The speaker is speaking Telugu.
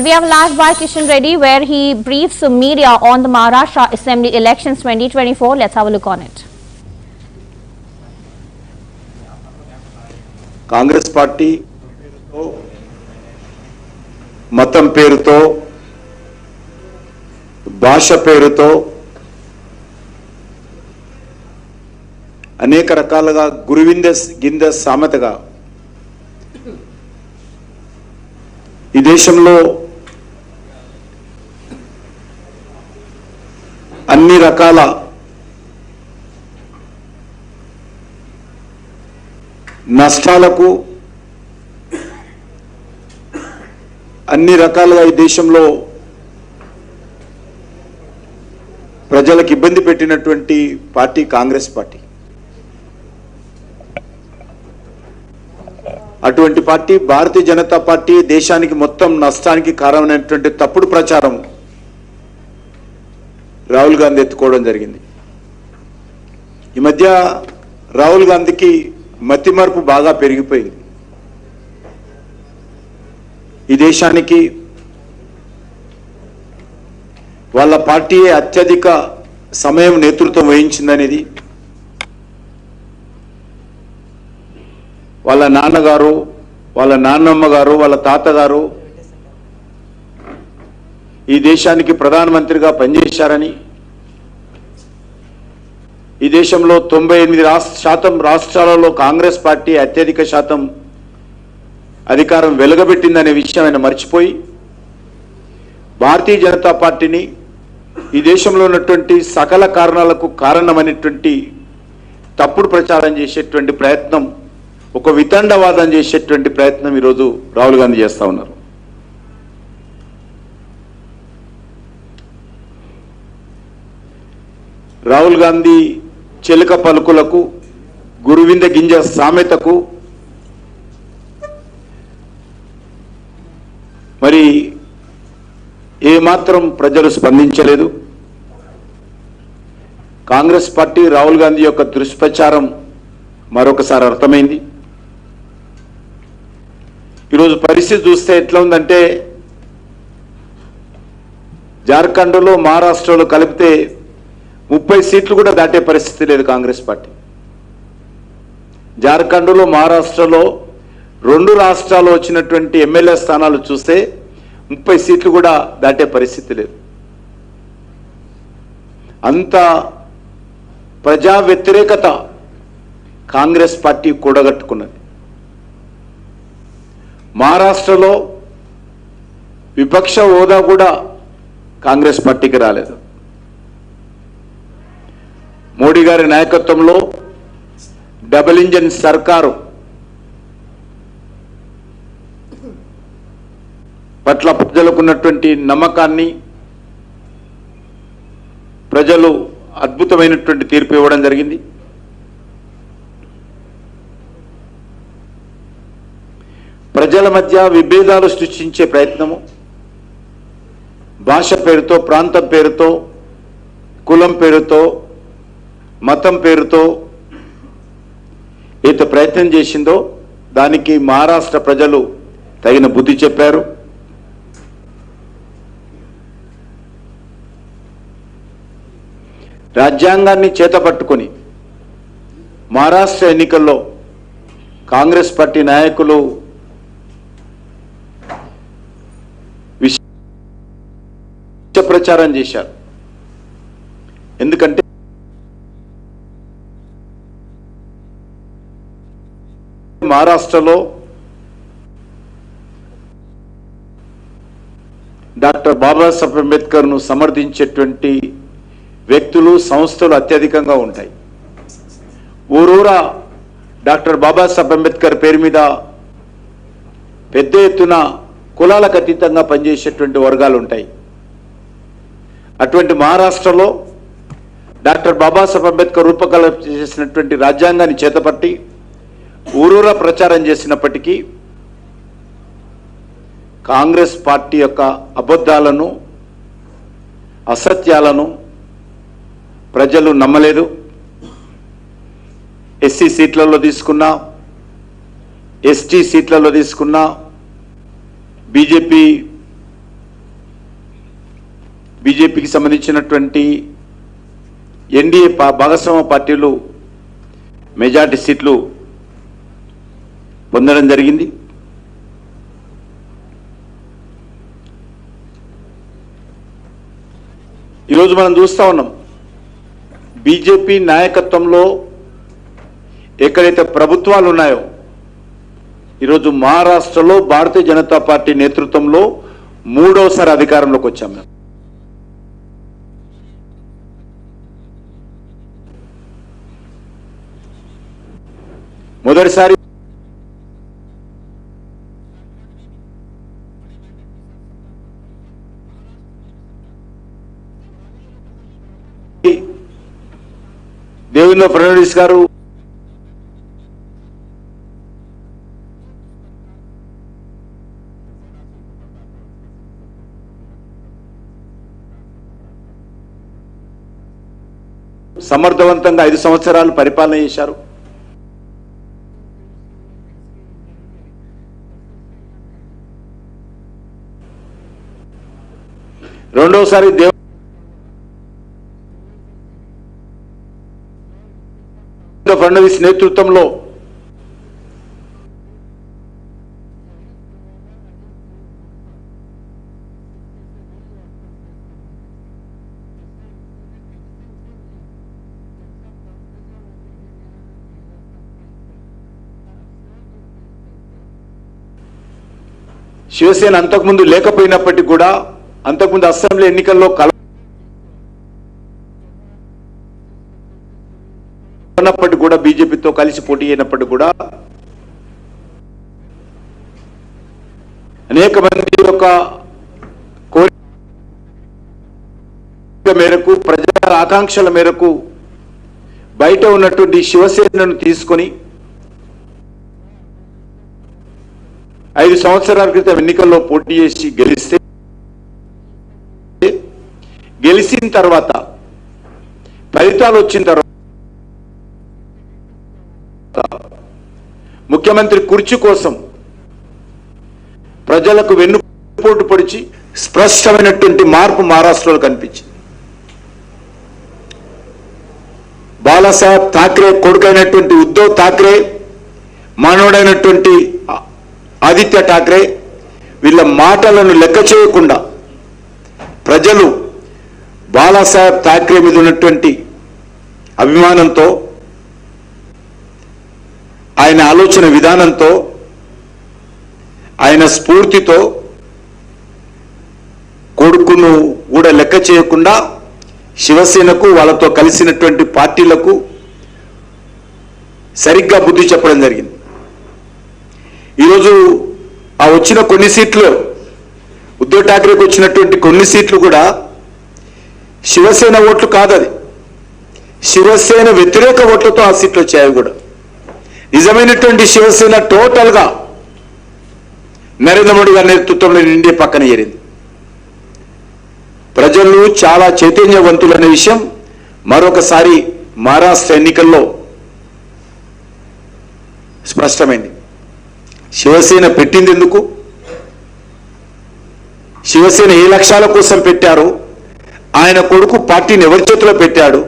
We have live by Kishan Reddy where he briefs media on the Maharashtra Assembly elections 2024. Let's have a look on it. Congress Party మతం పేరుతో భాష పేరుతో అనేక రకాలుగా గురువింద సామెతగా ఈ దేశంలో అన్ని రకాల నష్టాలకు అన్ని రకాలుగా ఈ దేశంలో ప్రజలకు ఇబ్బంది పెట్టినటువంటి పార్టీ కాంగ్రెస్ పార్టీ. అటువంటి పార్టీ భారతీయ జనతా పార్టీ దేశానికి మొత్తం నష్టానికి కారణమైనటువంటి తప్పుడు ప్రచారం రాహుల్ గాంధీ ఎత్తుకోవడం జరిగింది. ఈ మధ్య రాహుల్ గాంధీకి మతిమరుపు బాగా పెరిగిపోయింది. ఈ దేశానికి వాళ్ళ పార్టీయే అత్యధిక సమయం నేతృత్వం వహించిందనేది వాళ్ళ నాన్నగారు, వాళ్ళ నాన్నమ్మ గారు, వాళ్ళ తాతగారు ఈ దేశానికి ప్రధానమంత్రిగా పనిచేశారని, ఈ దేశంలో 98% రాష్ట్రాలలో కాంగ్రెస్ పార్టీ అత్యధిక శాతం అధికారం వెలగబెట్టిందనే విషయం ఆయన మర్చిపోయి భారతీయ జనతా పార్టీని ఈ దేశంలో ఉన్నటువంటి సకల కారణాలకు కారణమైనటువంటి తప్పుడు ప్రచారం చేసేటువంటి ప్రయత్నం, ఒక వితండవాదం చేసేటువంటి ప్రయత్నం ఈరోజు రాహుల్ గాంధీ చేస్తూ ఉన్నారు. రాహుల్ గాంధీ చెలుక పలుకులకు, గురువింద గింజ సామెతకు మరి ఏమాత్రం ప్రజలు స్పందించలేదు. కాంగ్రెస్ పార్టీ రాహుల్ గాంధీ యొక్క దుష్ప్రచారం మరొకసారి అర్థమైంది. ఈరోజు పరిస్థితి చూస్తే ఎట్లా ఉందంటే, జార్ఖండ్లో మహారాష్ట్రలో కలిపితే 30 సీట్లు కూడా దాటే పరిస్థితి లేదు కాంగ్రెస్ పార్టీ. జార్ఖండ్లో మహారాష్ట్రలో 2 రాష్ట్రాల్లో వచ్చినటువంటి ఎమ్మెల్యే స్థానాలు చూస్తే 30 సీట్లు కూడా దాటే పరిస్థితి లేదు. అంత ప్రజా వ్యతిరేకత కాంగ్రెస్ పార్టీ కూడగట్టుకున్నది. మహారాష్ట్రలో విపక్ష హోదా కూడా కాంగ్రెస్ పార్టీకి రాలేదు. మోడీ గారి నాయకత్వంలో డబుల్ ఇంజిన్ సర్కారు పట్ల ప్రజలకు ఉన్నటువంటి నమ్మకాన్ని ప్రజలు అద్భుతమైనటువంటి తీర్పు ఇవ్వడం జరిగింది. ప్రజల మధ్య విభేదాలు సృష్టించే ప్రయత్నము, భాష పేరుతో, ప్రాంతం పేరుతో, కులం పేరుతో, మతం పేరుతో ఏదో ప్రయత్నం చేసిందో దానికి మహారాష్ట్ర ప్రజలు తగిన బుద్ధి చెప్పారు. రాజ్యాంగాన్ని చేతపట్టుకొని మహారాష్ట్ర ఎన్నికల్లో కాంగ్రెస్ పార్టీ నాయకులు విష ప్రచారం చేశారు. ఎందుకంటే మహారాష్ట్రలో డాక్టర్ బాబాసాహెబ్ అంబేద్కర్ను సమర్థించేటువంటి వ్యక్తులు, సంస్థలు అత్యధికంగా ఉంటాయి. ఊరూరా డాక్టర్ బాబాసాహెబ్ అంబేద్కర్ పేరు మీద పెద్ద ఎత్తున కులాలకు అతీతంగా పనిచేసేటువంటి వర్గాలు ఉంటాయి. అటువంటి మహారాష్ట్రలో డాక్టర్ బాబాసాహెబ్ అంబేద్కర్ రూపకల్పన చేసినటువంటి రాజ్యాంగాన్ని చేతపట్టి ఊరూరా ప్రచారం చేసినప్పటికీ కాంగ్రెస్ పార్టీ యొక్క అబద్ధాలను, అసత్యాలను ప్రజలు నమ్మలేదు. ఎస్సీ సీట్లలో తీసుకున్నా, ఎస్టీ సీట్లలో తీసుకున్నా, బీజేపీ బీజేపీకి సంబంధించినటువంటి ఎన్డీఏ భాగస్వామ్య పార్టీలు మెజార్టీ సీట్లు పొందడం జరిగింది. ఈరోజు మనం చూస్తూ ఉన్నాం, బీజేపీ నాయకత్వంలో ఎక్కడైతే ప్రభుత్వాలు ఉన్నాయో, ఈరోజు మహారాష్ట్రలో భారతీయ జనతా పార్టీ నేతృత్వంలో మూడోసారి అధికారంలోకి వచ్చాం మేము. మొదటిసారి దేవేంద్ర ఫడ్నవీస్ గారు సమర్థవంతంగా 5 సంవత్సరాలు పరిపాలన చేశారు. రెండోసారి దేవేంద్ర ఫడ్నవీస్ నేతృత్వంలో శివసేన అంతకుముందు లేకపోయినప్పటికీ కూడా, అంతకుముందు అసెంబ్లీ ఎన్నికల్లో కలవనప్పటికీ కూడా, బీజేపీతో కలిసి పోటీ అయినప్పటికీ కూడా అనేక మంది యొక్క కోరిక మేరకు, ప్రజల ఆకాంక్షల మేరకు బయట ఉన్నటువంటి శివసేనను తీసుకొని 5 సంవత్సరాల క్రితం ఎన్నికల్లో పోటీ చేసి గెలిచిన తర్వాత ఫలితాలు వచ్చిన తర్వాత ముఖ్యమంత్రి కుర్చీ కోసం ప్రజలకు వెన్నుపోటు పొడిచి స్పష్టమైనటువంటి మార్పు మహారాష్ట్రలో కనిపించింది. బాలాసాహెబ్ ఠాక్రే కొడుకైనటువంటి ఉద్ధవ్ ఠాక్రే, మానవుడైనటువంటి ఆదిత్య ఠాక్రే, వీళ్ళ మాటలను లెక్క చేయకుండా ప్రజలు బాలాసాహెబ్ ఠాక్రే మీద ఉన్నటువంటి అభిమానంతో, ఆయన ఆలోచన విధానంతో, ఆయన స్ఫూర్తితో కొడుకును కూడా లెక్క చేయకుండా శివసేనకు, వాళ్ళతో కలిసినటువంటి పార్టీలకు సరిగ్గా బుద్ధి చెప్పడం జరిగింది. ఈరోజు ఆ వచ్చిన కొన్ని సీట్లు, ఉద్ధవ్ ఠాక్రేకి వచ్చినటువంటి కొన్ని సీట్లు కూడా శివసేన ఓట్లు కాదు, అది శివసేన వ్యతిరేక ఓట్లతో ఆ సీట్లు వచ్చాయి. కూడా నిజమైనటువంటి శివసేన టోటల్గా నరేంద్ర మోడీ గారి నేతృత్వంలో ఇండియా పక్కన చేరింది. ప్రజలు చాలా చైతన్యవంతులనే విషయం మరొకసారి మహారాష్ట్ర ఎన్నికల్లో స్పష్టమైంది. శివసేన పెట్టింది ఎందుకు, శివసేన ఏ లక్ష్యాల కోసం పెట్టారు, ఆయన కొడుకు పార్టీని ఎవరి చేతిలో పెట్టాడు,